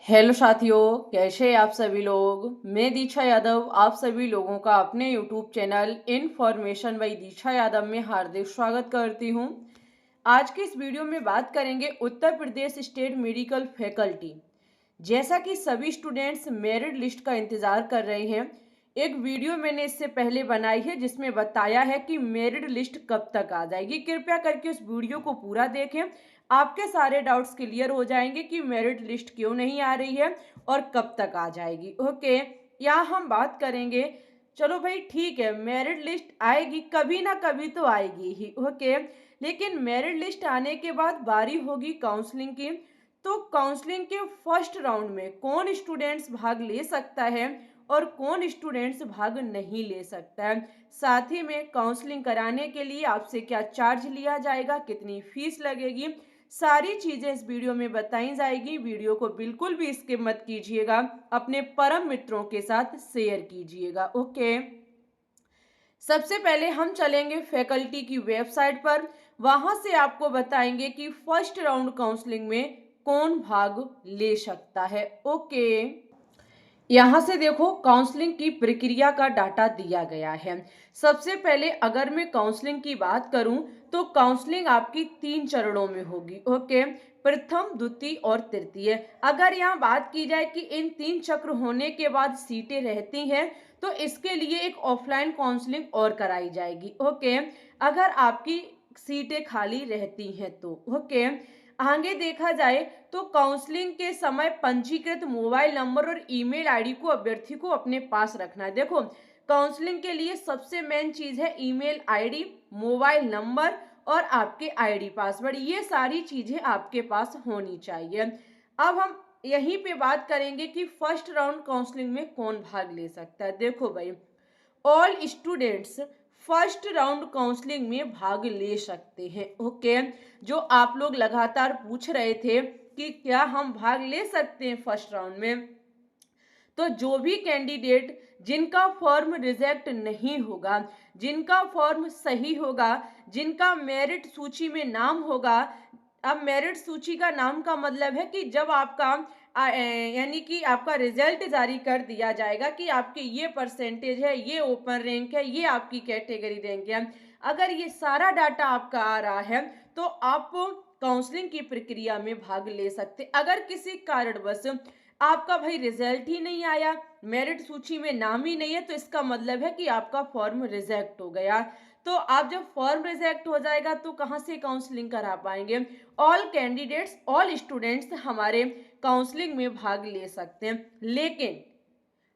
Hello साथियों, कैसे हैं आप सभी लोग। मैं दीक्षा यादव आप सभी लोगों का अपने यूट्यूब चैनल इन्फॉर्मेशन बाय दीक्षा यादव में हार्दिक स्वागत करती हूं। आज के इस वीडियो में बात करेंगे Uttar Pradesh state medical faculty. जैसा कि सभी स्टूडेंट्स मेरिट लिस्ट का इंतजार कर रहे हैं, एक वीडियो मैंने इससे पहले बनाई है जिसमें बताया है कि मेरिट लिस्ट कब तक आ जाएगी। कृपया करके उस वीडियो को पूरा देखें, आपके सारे डाउट्स क्लियर हो जाएंगे कि मेरिट लिस्ट क्यों नहीं आ रही है और कब तक आ जाएगी। ओके, यहाँ हम बात करेंगे। चलो भाई ठीक है, मेरिट लिस्ट आएगी, कभी ना कभी तो आएगी ही। ओके, लेकिन मेरिट लिस्ट आने के बाद बारी होगी काउंसलिंग की। तो काउंसलिंग के फर्स्ट राउंड में कौन स्टूडेंट्स भाग ले सकता है और कौन स्टूडेंट्स भाग नहीं ले सकता है, साथ ही में काउंसलिंग कराने के लिए आपसे क्या चार्ज लिया जाएगा, कितनी फीस लगेगी, सारी चीजें इस वीडियो में बताई जाएगी। वीडियो को बिल्कुल भी स्किप मत कीजिएगा, अपने परम मित्रों के साथ शेयर कीजिएगा। ओके, सबसे पहले हम चलेंगे फैकल्टी की वेबसाइट पर। वहां से आपको बताएंगे कि फर्स्ट राउंड काउंसलिंग में कौन भाग ले सकता है। ओके, यहाँ से देखो काउंसलिंग की प्रक्रिया का डाटा दिया गया है। सबसे पहले अगर मैं काउंसलिंग की बात करूं तो काउंसलिंग आपकी 3 चरणों में होगी। ओके, प्रथम, द्वितीय और तृतीय। अगर यहाँ बात की जाए कि इन 3 चक्र होने के बाद सीटें रहती हैं तो इसके लिए एक ऑफलाइन काउंसलिंग और कराई जाएगी। ओके, अगर आपकी सीटें खाली रहती हैं तो। ओके, आगे देखा जाए तो काउंसलिंग के समय पंजीकृत मोबाइल नंबर और ईमेल आईडी को अभ्यर्थी को अपने पास रखना है। देखो, काउंसलिंग के लिए सबसे मेन चीज है ईमेल आईडी, मोबाइल नंबर और आपके आईडी पासवर्ड। ये सारी चीजें आपके पास होनी चाहिए। अब हम यहीं पे बात करेंगे कि फर्स्ट राउंड काउंसलिंग में कौन भाग ले सकता है। देखो भाई, all students first round counselling में भाग ले सकते हैं। ओके, जो आप लोग लगातार पूछ रहे थे कि क्या हम भाग ले सकते हैं फर्स्ट राउंड में, तो जो भी कैंडिडेट जिनका फॉर्म रिजेक्ट नहीं होगा, जिनका फॉर्म सही होगा, जिनका मेरिट सूची में नाम होगा। अब मेरिट सूची का नाम का मतलब है कि जब आपका यानी कि आपका रिजल्ट जारी कर दिया जाएगा कि आपके ये परसेंटेज है, ये ओपन रैंक है, ये आपकी कैटेगरी रैंक है। अगर ये सारा डाटा आपका आ रहा है तो आप काउंसलिंग की प्रक्रिया में भाग ले सकते। अगर किसी कारणवश आपका भाई रिजल्ट ही नहीं आया, मेरिट सूची में नाम ही नहीं है, तो इसका मतलब है कि आपका फॉर्म रिजेक्ट हो गया। तो आप जब फॉर्म रिजेक्ट हो जाएगा तो कहाँ से काउंसलिंग करा पाएंगे। ऑल कैंडिडेट्स, ऑल स्टूडेंट्स हमारे काउंसलिंग में भाग ले सकते हैं, लेकिन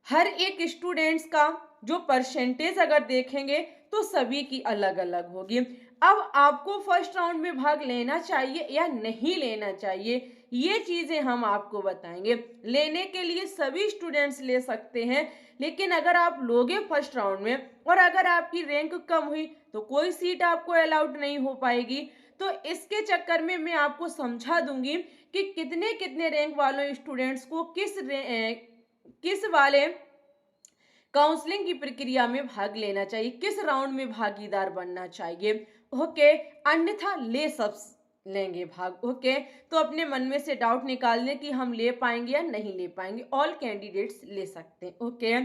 हर एक स्टूडेंट्स का जो परसेंटेज अगर देखेंगे तो सभी की अलग अलग होगी। अब आपको फर्स्ट राउंड में भाग लेना चाहिए या नहीं लेना चाहिए, ये चीजें हम आपको बताएंगे। लेने के लिए सभी स्टूडेंट्स ले सकते हैं, लेकिन अगर आप लोगे फर्स्ट राउंड में और अगर आपकी रैंक कम हुई तो कोई सीट आपको अलाउड नहीं हो पाएगी। तो इसके चक्कर में मैं आपको समझा दूंगी कि कितने कितने रैंक वालों स्टूडेंट्स को किस वाले काउंसलिंग की प्रक्रिया में भाग लेना चाहिए, किस राउंड में भागीदार बनना चाहिए। ओके, अन्यथा ले सब लेंगे भाग। ओके, तो अपने मन में से डाउट निकाल लें कि हम ले पाएंगे या नहीं ले पाएंगे। ऑल कैंडिडेट्स ले सकते हैं। ओके,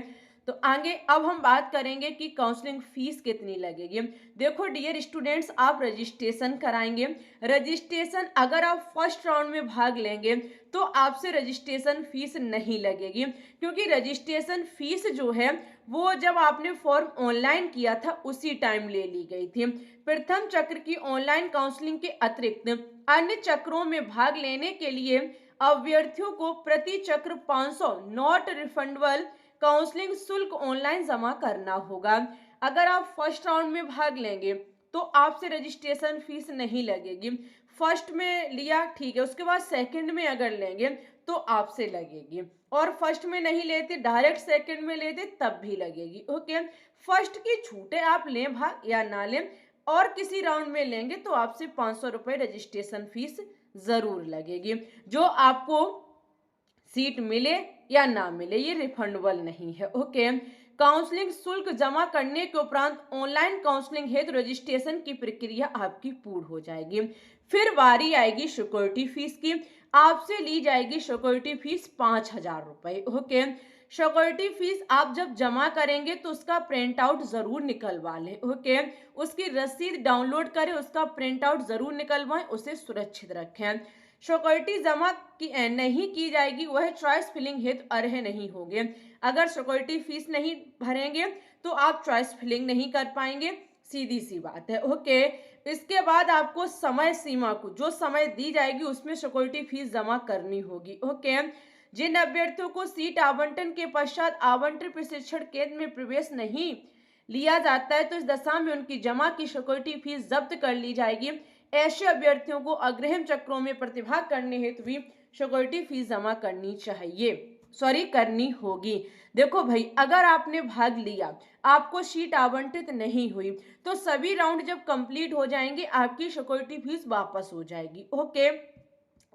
तो आगे अब हम बात करेंगे कि काउंसलिंग फीस कितनी लगेगी। देखो डियर स्टूडेंट्स, आप रजिस्ट्रेशन कराएंगे। रजिस्ट्रेशन अगर आप फर्स्ट राउंड में भाग लेंगे तो आपसे रजिस्ट्रेशन फीस नहीं लगेगी, क्योंकि रजिस्ट्रेशन फीस जो है वो जब आपने फॉर्म ऑनलाइन किया था उसी टाइम ले ली गई थी। प्रथम चक्र की ऑनलाइन काउंसलिंग के अतिरिक्त अन्य चक्रों में भाग लेने के लिए अभ्यर्थियों को प्रति चक्र 500 नॉट रिफंडेबल काउंसलिंग शुल्क ऑनलाइन जमा करना होगा। अगर आप फर्स्ट राउंड में भाग लेंगे तो आपसे रजिस्ट्रेशन फीस नहीं लगेगी। फर्स्ट में लिया ठीक है, उसके बाद सेकंड में अगर लेंगे तो आपसे लगेगी, और फर्स्ट में नहीं लेते डायरेक्ट सेकंड में लेते तब भी लगेगी। ओके, फर्स्ट की छूटे आप लें भाग या ना लें, और किसी राउंड में लेंगे तो आपसे 500 रुपए रजिस्ट्रेशन फीस जरूर लगेगी। जो आपको सीट मिले या ना मिले ये रिफंडेबल नहीं है। ओके, काउंसलिंग शुल्क जमा करने के उपरांत ऑनलाइन काउंसलिंग हेतु रजिस्ट्रेशन की प्रक्रिया आपकी पूर्ण हो जाएगी। फिर बारी आएगी सिक्योरिटी फीस की। आपसे ली जाएगी सिक्योरिटी फीस 5,000 रुपए। ओके, सिक्योरिटी फीस आप जब जमा करेंगे तो उसका प्रिंट आउट जरूर निकलवा लें। ओके, उसकी रसीद डाउनलोड करें, उसका प्रिंट आउट जरूर निकलवाएं, उसे सुरक्षित रखें। सिक्योरिटी जमा नहीं की जाएगी वह चॉइस फिलिंग हेतु अर्ह नहीं होंगे। अगर सिक्योरिटी फीस नहीं भरेंगे तो आप चॉइस फिलिंग नहीं कर पाएंगे, सीधी सी बात है। ओके, इसके बाद आपको समय सीमा को जो समय दी जाएगी उसमें सिक्योरिटी फीस जमा करनी होगी। ओके, जिन अभ्यर्थियों को सीट आवंटन के पश्चात आवंटित प्रशिक्षण केंद्र में प्रवेश नहीं लिया जाता है तो इस दशा में उनकी जमा की सिक्योरिटी फीस जब्त कर ली जाएगी। ऐसे अभ्यर्थियों को अग्रिम चक्रों में प्रतिभाग करने हेतु भी सिक्योरिटी फीस जमा करनी होगी। देखो भाई, अगर आपने भाग लिया, आपको सीट आवंटित नहीं हुई तो सभी राउंड जब कंप्लीट हो जाएंगे आपकी सिक्योरिटी फीस वापस हो जाएगी। ओके,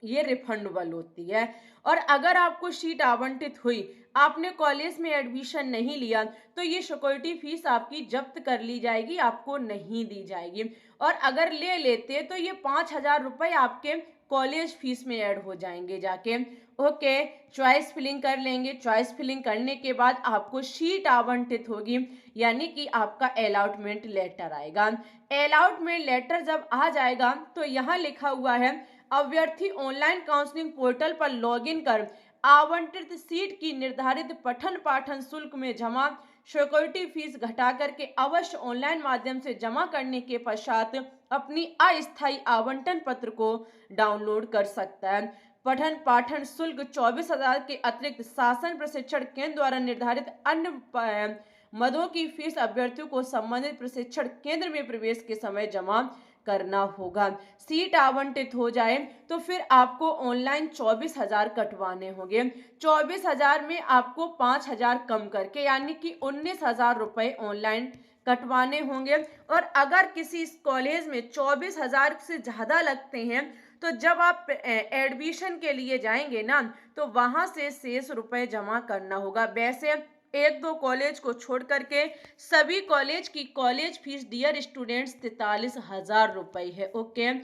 ये रिफंडेबल होती है। और अगर आपको सीट आवंटित हुई, आपने कॉलेज में एडमिशन नहीं लिया तो ये सिक्योरिटी फीस आपकी जब्त कर ली जाएगी, आपको नहीं दी जाएगी। और अगर ले लेते तो ये 5,000 रुपए आपके कॉलेज फीस में ऐड हो जाएंगे जाके। ओके, चॉइस फिलिंग कर लेंगे, चॉइस फिलिंग करने के बाद आपको सीट आवंटित होगी, यानी कि आपका अलॉटमेंट लेटर आएगा। अलॉटमेंट लेटर जब आ जाएगा तो यहाँ लिखा हुआ है अभ्यर्थी ऑनलाइन काउंसलिंग पोर्टल पर लॉगिन कर आवंटित सीट की निर्धारित पठन पाठन शुल्क में जमा सिक्योरिटी फीस घटा करके अवश्य ऑनलाइन माध्यम से जमा करने के पश्चात अपनी अस्थायी आवंटन पत्र को डाउनलोड कर सकता है। पठन पाठन शुल्क 24,000 के अतिरिक्त शासन प्रशिक्षण केंद्र द्वारा निर्धारित अन्य मदों की फीस अभ्यर्थियों को संबंधित प्रशिक्षण केंद्र में प्रवेश के समय जमा करना होगा। सीट आवंटित हो जाए तो फिर आपको ऑनलाइन 24,000 कटवाने होंगे। 24,000 में आपको 5,000 कम करके यानी कि 19,000 रुपए ऑनलाइन कटवाने होंगे। और अगर किसी कॉलेज में 24,000 से ज्यादा लगते हैं तो जब आप एडमिशन के लिए जाएंगे ना तो वहां से शेष रुपए जमा करना होगा। वैसे एक दो कॉलेज को छोड़ करके सभी कॉलेज की कॉलेज फीस डियर स्टूडेंट्स 43,000 रुपए है। ओके,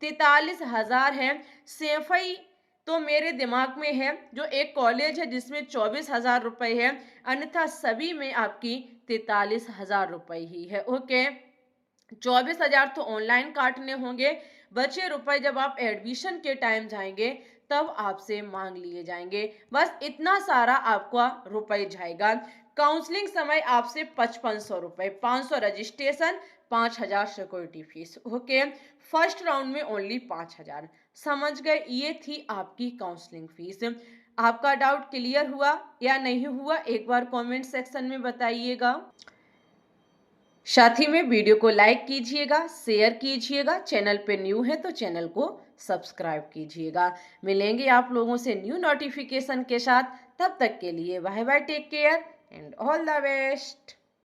43,000 है। सेफई तो मेरे दिमाग में है जो एक कॉलेज है जिसमें 24,000 रुपए है, अन्यथा सभी में आपकी 43,000 रुपए ही है। ओके, 24,000 तो ऑनलाइन काटने होंगे, बचे रुपए जब आप एडमिशन के टाइम जाएंगे तब आपसे मांग लिए जाएंगे। बस इतना सारा आपका रुपए जाएगा। काउंसलिंग समय आपसे 5500 रुपए, 500 registration, 5,000 security fees. Okay, first round में ओनली 5,000। समझ गए, ये थी आपकी काउंसलिंग फीस। आपका डाउट क्लियर हुआ या नहीं हुआ एक बार कमेंट सेक्शन में बताइएगा। साथ ही में वीडियो को लाइक कीजिएगा, शेयर कीजिएगा, चैनल पे न्यू है तो चैनल को सब्सक्राइब कीजिएगा। मिलेंगे आप लोगों से न्यू नोटिफिकेशन के साथ, तब तक के लिए bye bye, take care and all the best.